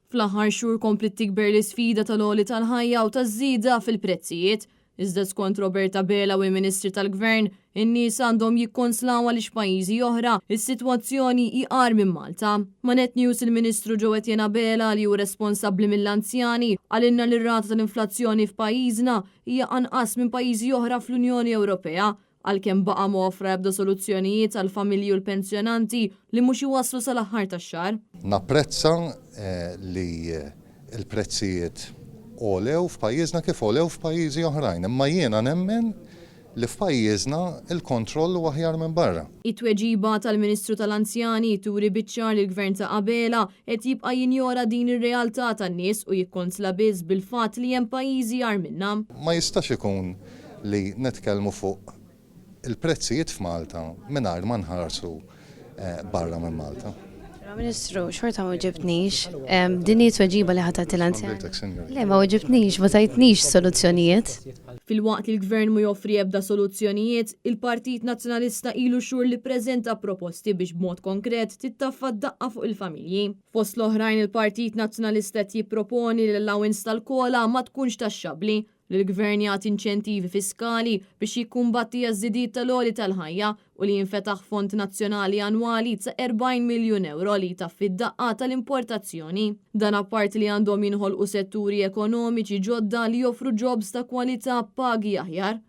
Fl-aħħar xhur komplet tikber l-isfida tal-għoli tal-ħajja u taż-żieda fil-prezzijiet. Iżda skont Roberta Bela u l-Ministri tal-Gvern, in-nies għandhom jikkonslaw għaliex pajjiżi oħra is-sitwazzjoni iqar minn Malta. Ma' Net News il-Ministru Etienne Bela li hu responsabbli mill-anzjani għalinna l-rata tal-inflazzjoni f'pajjiżna hija anqas minn pajjiżi oħra fl-Unjoni Ewropea, għalkemm baqa' ma offra ebda soluzzjonijiet għal familji u l-pensjonanti li mhux iwasslu sal-aħħar tax-xahar. Napprezza li l-prezzijiet olew f'pajjiżna kif olew f'pajjiżi oħrajn, imma jiena nemmen li f'pajjiżna il-kontroll huwa aħjar minn barra. It-tweġiba tal-Ministru tal-Anzjani turi biċ-ċar li l-Gvern ta' qabela qed jibqa' jinjora din ir-realtà tan-nies u jikkonsla biss bil-fatt li hemm pajjiżi għar minnha. Ma jistax ikun li nitkellmu fuq il-prezzijiet f'Malta mingħajr ma nħarsu barra minn Malta. Ministru, xorta ma ġibtnix, din tweġiba li ħatat il-anzjani. Le, ma ġibtnix, ma tajtnix soluzzjonijiet. Fil-waqt li l-Gvern mu joffri ebda soluzzjonijiet, il-Partit Nazzjonalista ilu xhur li preżenta proposti biex b'mod konkret tittaffa d-daqqa fuq il-familji. Fost l-oħrajn il-Partit Nazzjonalista jipproponi li l-allowance tal-kola ma tkunx taxxabli, li l-Gvern jagħti inċentivi fiskali biex jikkumbatti għaż-żidiet tal-għoli tal-ħajja u li jinfetaħ fond nazzjonali annwali ta' 40 miljun euro li taffi d-daqqa tal-importazzjoni. Dan apparti li għandhom jinħolqu setturi ekonomiċi ġodda li joffru jobs ta' kwalità pagi aħjar.